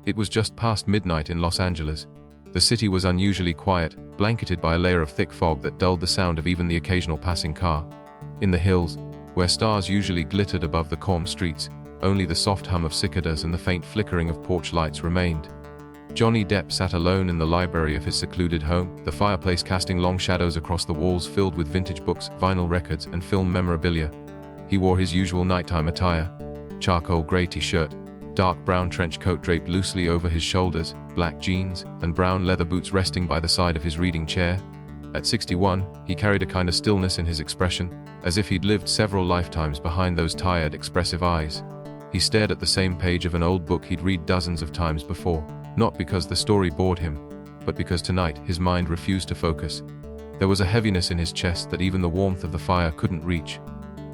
It was just past midnight in Los Angeles. The city was unusually quiet, blanketed by a layer of thick fog that dulled the sound of even the occasional passing car. In the hills, where stars usually glittered above the calm streets, only the soft hum of cicadas and the faint flickering of porch lights remained. Johnny Depp sat alone in the library of his secluded home, the fireplace casting long shadows across the walls filled with vintage books, vinyl records, and film memorabilia. He wore his usual nighttime attire: charcoal gray t-shirt, dark brown trench coat draped loosely over his shoulders, black jeans, and brown leather boots resting by the side of his reading chair. At 61, he carried a kind of stillness in his expression, as if he'd lived several lifetimes behind those tired, expressive eyes. He stared at the same page of an old book he'd read dozens of times before, not because the story bored him, but because tonight his mind refused to focus. There was a heaviness in his chest that even the warmth of the fire couldn't reach.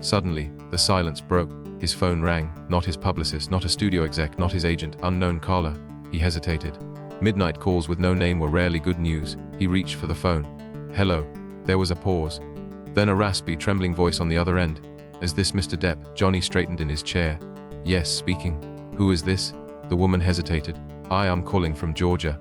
Suddenly, the silence broke. His phone rang, not his publicist, not a studio exec, not his agent, unknown caller. He hesitated. Midnight calls with no name were rarely good news. He reached for the phone. Hello. There was a pause. Then a raspy, trembling voice on the other end. Is this Mr. Depp? Johnny straightened in his chair. Yes, speaking. Who is this? The woman hesitated. I am calling from Georgia.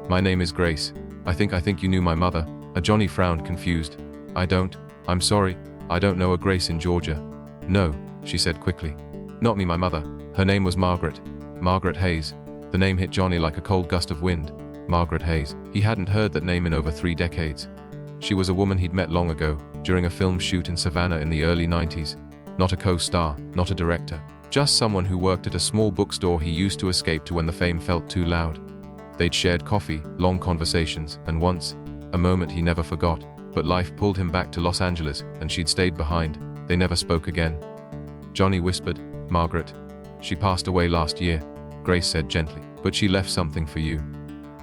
My name is Grace. I think you knew my mother. Johnny frowned, confused. I don't. I'm sorry. I don't know a Grace in Georgia. No, she said quickly. Not me, my mother. Her name was Margaret. Margaret Hayes. The name hit Johnny like a cold gust of wind. Margaret Hayes. He hadn't heard that name in over 3 decades. She was a woman he'd met long ago, during a film shoot in Savannah in the early 90s. Not a co-star, not a director. Just someone who worked at a small bookstore he used to escape to when the fame felt too loud. They'd shared coffee, long conversations, and once, a moment he never forgot. But life pulled him back to Los Angeles, and she'd stayed behind. They never spoke again. Johnny whispered, Margaret. She passed away last year, Grace said gently. But she left something for you.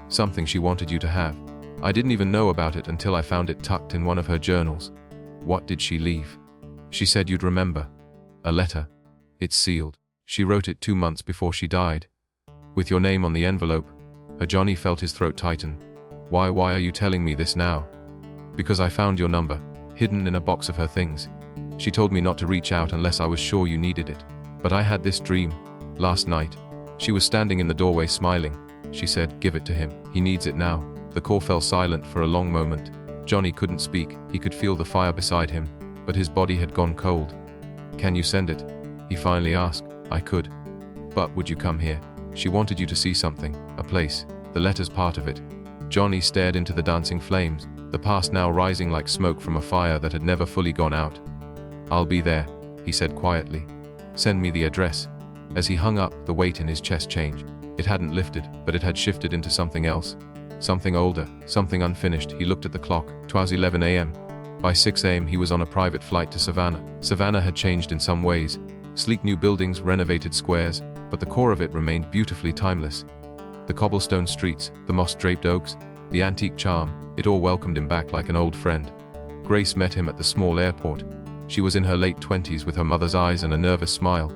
Something she wanted you to have. I didn't even know about it until I found it tucked in one of her journals. What did she leave? She said you'd remember. A letter. It's sealed. She wrote it 2 months before she died. With your name on the envelope. Johnny felt his throat tighten. Why are you telling me this now? Because I found your number, hidden in a box of her things. She told me not to reach out unless I was sure you needed it. But I had this dream. Last night. She was standing in the doorway smiling. She said, give it to him. He needs it now. The call fell silent for a long moment. Johnny couldn't speak. He could feel the fire beside him, but his body had gone cold. Can you send it? He finally asked. I could. But would you come here? She wanted you to see something, a place, the letter's part of it. Johnny stared into the dancing flames, the past now rising like smoke from a fire that had never fully gone out. I'll be there, he said quietly. Send me the address. As he hung up, the weight in his chest changed. It hadn't lifted, but it had shifted into something else. Something older, something unfinished. He looked at the clock. 'Twas 11 a.m. By 6 a.m. he was on a private flight to Savannah. Savannah had changed in some ways. Sleek new buildings, renovated squares, but the core of it remained beautifully timeless. The cobblestone streets, the moss-draped oaks, the antique charm, it all welcomed him back like an old friend. Grace met him at the small airport. She was in her late 20s with her mother's eyes and a nervous smile.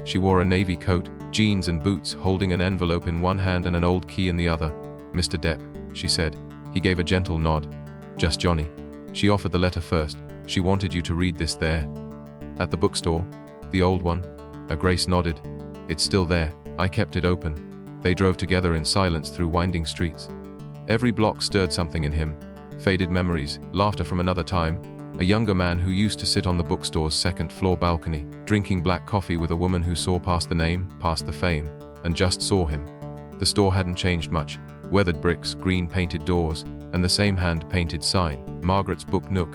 She wore a navy coat, jeans and boots, holding an envelope in one hand and an old key in the other. Mr. Depp, she said. He gave a gentle nod. Just Johnny. She offered the letter first. She wanted you to read this there. At the bookstore? The old one? Grace nodded. It's still there. I kept it open. They drove together in silence through winding streets. Every block stirred something in him. Faded memories, laughter from another time. A younger man who used to sit on the bookstore's second-floor balcony, drinking black coffee with a woman who saw past the name, past the fame, and just saw him. The store hadn't changed much. Weathered bricks, green-painted doors, and the same hand-painted sign, Margaret's Book Nook.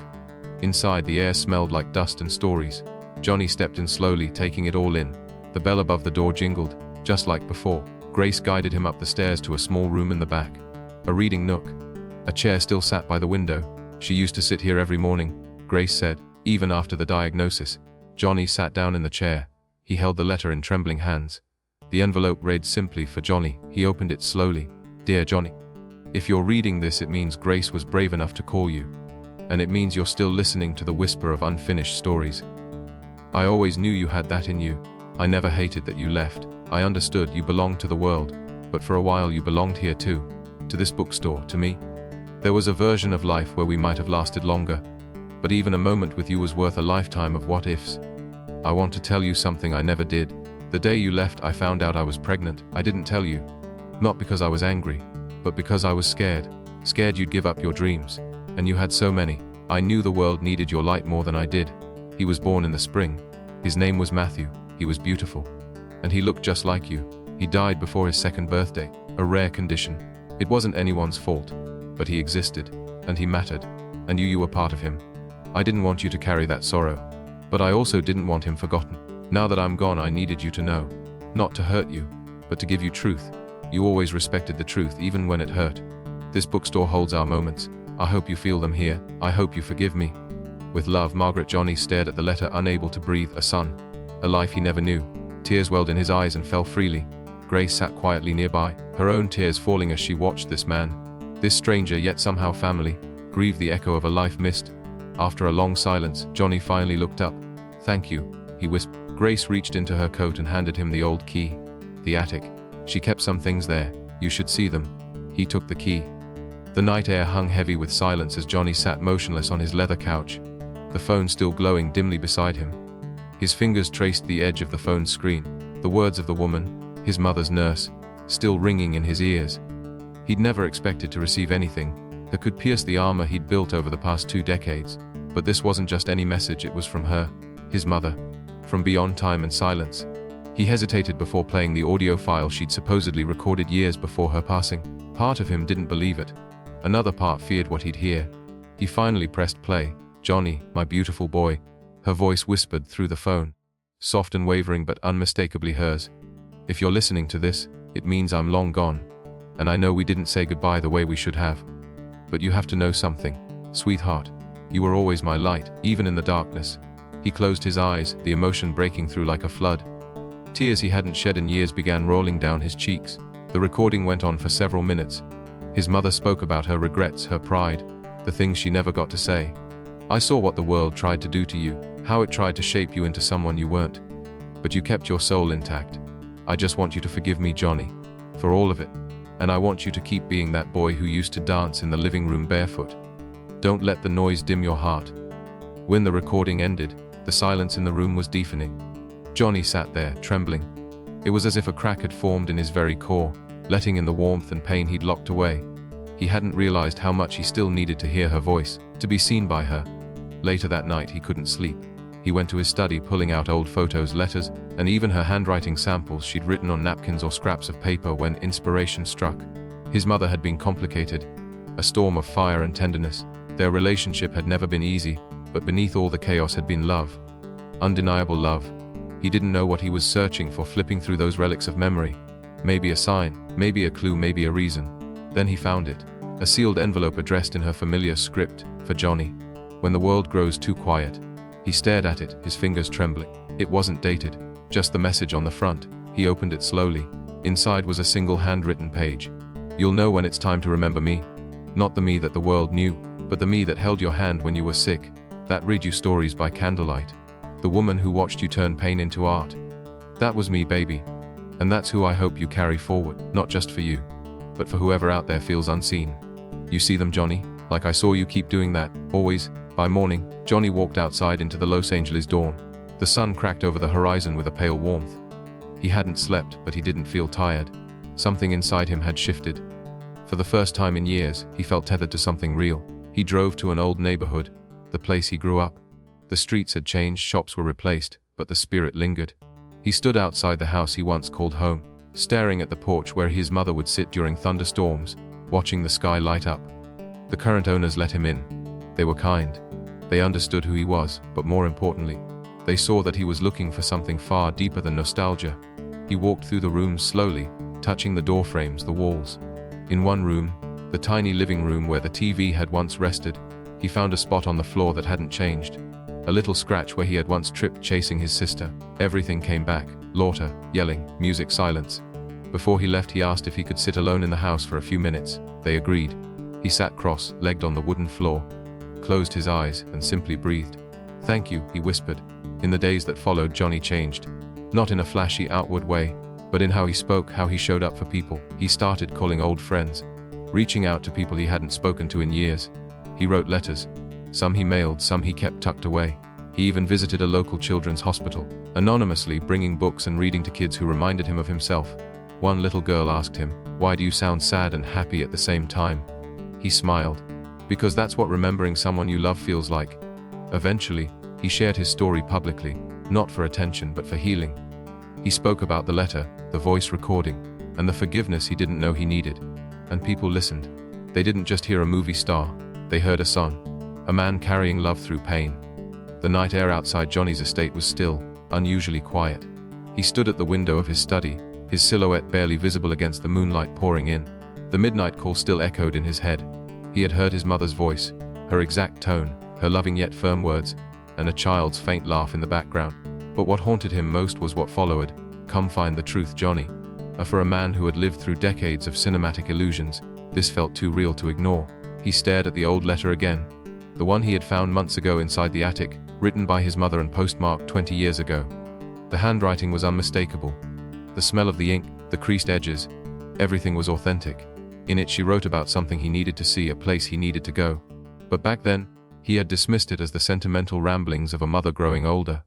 Inside, the air smelled like dust and stories. Johnny stepped in slowly, taking it all in. The bell above the door jingled, just like before. Grace guided him up the stairs to a small room in the back. A reading nook. A chair still sat by the window. She used to sit here every morning, Grace said, even after the diagnosis. Johnny sat down in the chair. He held the letter in trembling hands. The envelope read simply for Johnny. He opened it slowly. Dear Johnny, if you're reading this, it means Grace was brave enough to call you. And it means you're still listening to the whisper of unfinished stories. I always knew you had that in you. I never hated that you left. I understood you belonged to the world. But for a while you belonged here too. To this bookstore, to me. There was a version of life where we might have lasted longer. But even a moment with you was worth a lifetime of what-ifs. I want to tell you something I never did. The day you left, I found out I was pregnant. I didn't tell you. Not because I was angry, but because I was scared. Scared you'd give up your dreams. And you had so many. I knew the world needed your light more than I did. He was born in the spring. His name was Matthew. He was beautiful. And he looked just like you. He died before his second birthday, a rare condition. It wasn't anyone's fault. But he existed. And he mattered. And you were part of him. I didn't want you to carry that sorrow. But I also didn't want him forgotten. Now that I'm gone, I needed you to know. Not to hurt you, but to give you truth. You always respected the truth even when it hurt. This bookstore holds our moments. I hope you feel them here. I hope you forgive me. With love, Margaret. Johnny stared at the letter, unable to breathe. A son. A life he never knew. Tears welled in his eyes and fell freely. Grace sat quietly nearby, her own tears falling as she watched this man. This stranger, yet somehow family, grieve the echo of a life missed. After a long silence, Johnny finally looked up. "Thank you," he whispered. Grace reached into her coat and handed him the old key. "The attic. She kept some things there. You should see them." He took the key. The night air hung heavy with silence as Johnny sat motionless on his leather couch, the phone still glowing dimly beside him. His fingers traced the edge of the phone's screen, the words of the woman, his mother's nurse, still ringing in his ears. He'd never expected to receive anything that could pierce the armor he'd built over the past 2 decades. But this wasn't just any message, it was from her, his mother, from beyond time and silence. He hesitated before playing the audio file she'd supposedly recorded years before her passing. Part of him didn't believe it. Another part feared what he'd hear. He finally pressed play. "Johnny, my beautiful boy," her voice whispered through the phone, soft and wavering but unmistakably hers. "If you're listening to this, it means I'm long gone. And I know we didn't say goodbye the way we should have. But you have to know something, sweetheart. You were always my light, even in the darkness." He closed his eyes, the emotion breaking through like a flood. Tears he hadn't shed in years began rolling down his cheeks. The recording went on for several minutes. His mother spoke about her regrets, her pride, the things she never got to say. "I saw what the world tried to do to you, how it tried to shape you into someone you weren't. But you kept your soul intact. I just want you to forgive me, Johnny, for all of it. And I want you to keep being that boy who used to dance in the living room barefoot. Don't let the noise dim your heart." When the recording ended, the silence in the room was deafening. Johnny sat there, trembling. It was as if a crack had formed in his very core, letting in the warmth and pain he'd locked away. He hadn't realized how much he still needed to hear her voice, to be seen by her. Later that night, he couldn't sleep. He went to his study, pulling out old photos, letters, and even her handwriting samples she'd written on napkins or scraps of paper when inspiration struck. His mother had been complicated, a storm of fire and tenderness. Their relationship had never been easy, but beneath all the chaos had been love. Undeniable love. He didn't know what he was searching for, flipping through those relics of memory. Maybe a sign, maybe a clue, maybe a reason. Then he found it. A sealed envelope addressed in her familiar script, "For Johnny. When the world grows too quiet." He stared at it, his fingers trembling. It wasn't dated, just the message on the front. He opened it slowly. Inside was a single handwritten page. "You'll know when it's time to remember me. Not the me that the world knew, but the me that held your hand when you were sick. That read you stories by candlelight. The woman who watched you turn pain into art. That was me, baby. And that's who I hope you carry forward, not just for you, but for whoever out there feels unseen. You see them, Johnny? Like I saw you keep doing that, always." By morning, Johnny walked outside into the Los Angeles dawn. The sun cracked over the horizon with a pale warmth. He hadn't slept, but he didn't feel tired. Something inside him had shifted. For the first time in years, he felt tethered to something real. He drove to an old neighborhood, the place he grew up. The streets had changed, shops were replaced, but the spirit lingered. He stood outside the house he once called home, staring at the porch where his mother would sit during thunderstorms, watching the sky light up. The current owners let him in. They were kind. They understood who he was, but more importantly, they saw that he was looking for something far deeper than nostalgia. He walked through the rooms slowly, touching the door frames, the walls. In one room, the tiny living room where the TV had once rested, he found a spot on the floor that hadn't changed. A little scratch where he had once tripped chasing his sister. Everything came back. Laughter, yelling, music, silence. Before he left, he asked if he could sit alone in the house for a few minutes. They agreed. He sat cross-legged on the wooden floor, closed his eyes, and simply breathed. "Thank you," he whispered. In the days that followed, Johnny changed. Not in a flashy outward way, but in how he spoke, how he showed up for people. He started calling old friends, reaching out to people he hadn't spoken to in years. He wrote letters. Some he mailed, some he kept tucked away. He even visited a local children's hospital, anonymously bringing books and reading to kids who reminded him of himself. One little girl asked him, "Why do you sound sad and happy at the same time?" He smiled. "Because that's what remembering someone you love feels like." Eventually, he shared his story publicly, not for attention but for healing. He spoke about the letter, the voice recording, and the forgiveness he didn't know he needed. And people listened. They didn't just hear a movie star, they heard a son, a man carrying love through pain. The night air outside Johnny's estate was still, unusually quiet. He stood at the window of his study, his silhouette barely visible against the moonlight pouring in. The midnight call still echoed in his head. He had heard his mother's voice, her exact tone, her loving yet firm words, and a child's faint laugh in the background. But what haunted him most was what followed. "Come find the truth, Johnny." For a man who had lived through decades of cinematic illusions, this felt too real to ignore. He stared at the old letter again, the one he had found months ago inside the attic, written by his mother and postmarked 20 years ago. The handwriting was unmistakable. The smell of the ink, the creased edges, everything was authentic. In it she wrote about something he needed to see, a place he needed to go. But back then, he had dismissed it as the sentimental ramblings of a mother growing older.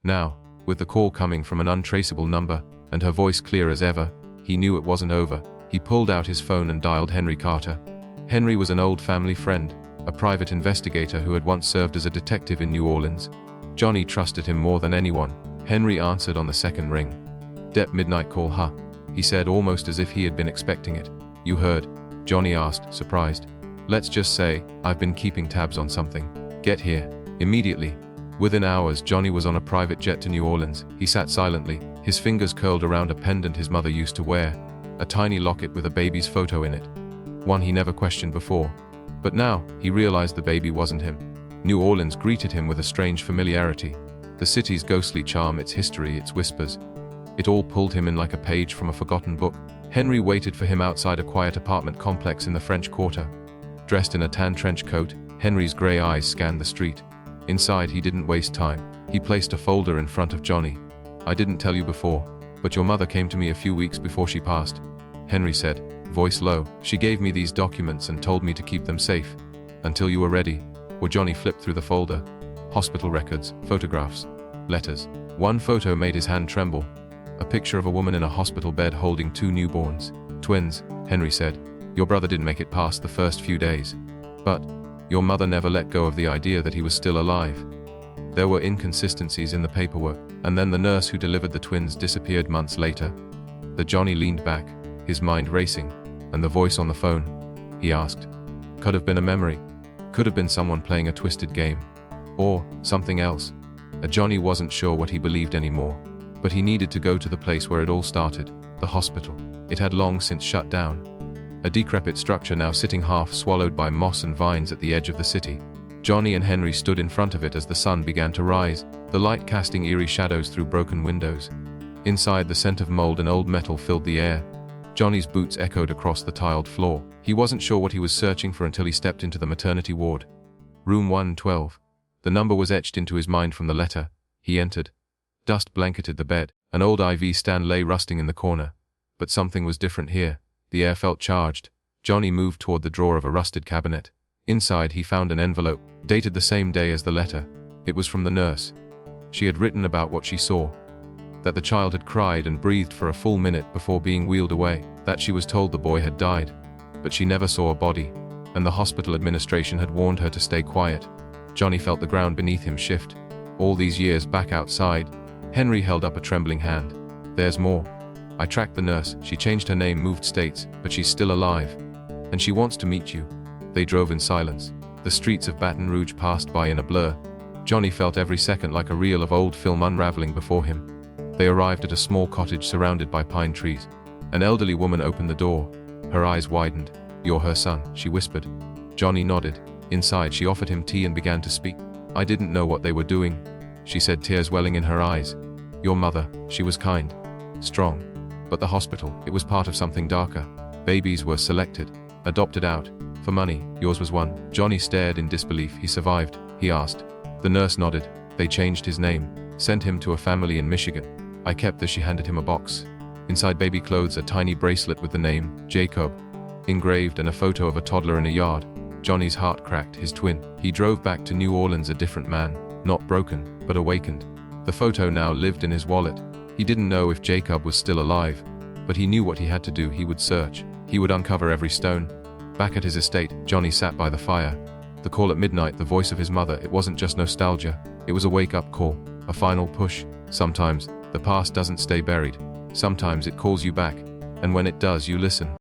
Now, with the call coming from an untraceable number, and her voice clear as ever, he knew it wasn't over. He pulled out his phone and dialed Henry Carter. Henry was an old family friend, a private investigator who had once served as a detective in New Orleans. Johnny trusted him more than anyone. Henry answered on the second ring. "Depp midnight call, huh?" he said, almost as if he had been expecting it. "You heard?" Johnny asked, surprised. "Let's just say, I've been keeping tabs on something. Get here immediately." Within hours, Johnny was on a private jet to New Orleans. He sat silently, his fingers curled around a pendant his mother used to wear, a tiny locket with a baby's photo in it. One he never questioned before. But now, he realized the baby wasn't him. New Orleans greeted him with a strange familiarity. The city's ghostly charm, its history, its whispers. It all pulled him in like a page from a forgotten book. Henry waited for him outside a quiet apartment complex in the French Quarter. Dressed in a tan trench coat, Henry's gray eyes scanned the street. Inside, he didn't waste time. He placed a folder in front of Johnny. "I didn't tell you before, but your mother came to me a few weeks before she passed," Henry said, voice low. "She gave me these documents and told me to keep them safe. Until you were ready." Johnny flipped through the folder. Hospital records, photographs, letters. One photo made his hand tremble. A picture of a woman in a hospital bed holding two newborns. "Twins," Henry said. "Your brother didn't make it past the first few days. But your mother never let go of the idea that he was still alive." There were inconsistencies in the paperwork, and then the nurse who delivered the twins disappeared months later. Johnny leaned back, his mind racing. "And the voice on the phone?" he asked. "Could have been a memory. Could have been someone playing a twisted game. Or something else." Johnny wasn't sure what he believed anymore. But he needed to go to the place where it all started, the hospital. It had long since shut down. A decrepit structure now sitting half swallowed by moss and vines at the edge of the city. Johnny and Henry stood in front of it as the sun began to rise, the light casting eerie shadows through broken windows. Inside, the scent of mold and old metal filled the air. Johnny's boots echoed across the tiled floor. He wasn't sure what he was searching for until he stepped into the maternity ward. Room 112. The number was etched into his mind from the letter. He entered. Dust blanketed the bed. An old IV stand lay rusting in the corner. But something was different here. The air felt charged. Johnny moved toward the drawer of a rusted cabinet. Inside, he found an envelope, dated the same day as the letter. It was from the nurse. She had written about what she saw. That the child had cried and breathed for a full minute before being wheeled away. That she was told the boy had died. But she never saw a body. And the hospital administration had warned her to stay quiet. Johnny felt the ground beneath him shift. All these years back outside, Henry held up a trembling hand. "There's more. I tracked the nurse. She changed her name, moved states, but she's still alive. And she wants to meet you." They drove in silence. The streets of Baton Rouge passed by in a blur. Johnny felt every second like a reel of old film unraveling before him. They arrived at a small cottage surrounded by pine trees. An elderly woman opened the door. Her eyes widened. "You're her son," she whispered. Johnny nodded. Inside, she offered him tea and began to speak. "I didn't know what they were doing," she said, tears welling in her eyes. "Your mother, she was kind, strong. But the hospital, it was part of something darker. Babies were selected, adopted out, for money. Yours was one." Johnny stared in disbelief. "He survived?" he asked. The nurse nodded. "They changed his name, sent him to a family in Michigan. I kept this." She handed him a box. Inside baby clothes, a tiny bracelet with the name, Jacob, engraved, and a photo of a toddler in a yard. Johnny's heart cracked, his twin. He drove back to New Orleans a different man, not broken, but awakened. The photo now lived in his wallet. He didn't know if Jacob was still alive, But he knew what he had to do. He would search. He would uncover every stone. Back at his estate, Johnny sat by the fire. The call at midnight, the voice of his mother, it wasn't just nostalgia. It was a wake-up call, a final push. Sometimes, the past doesn't stay buried. Sometimes it calls you back. And when it does, you listen.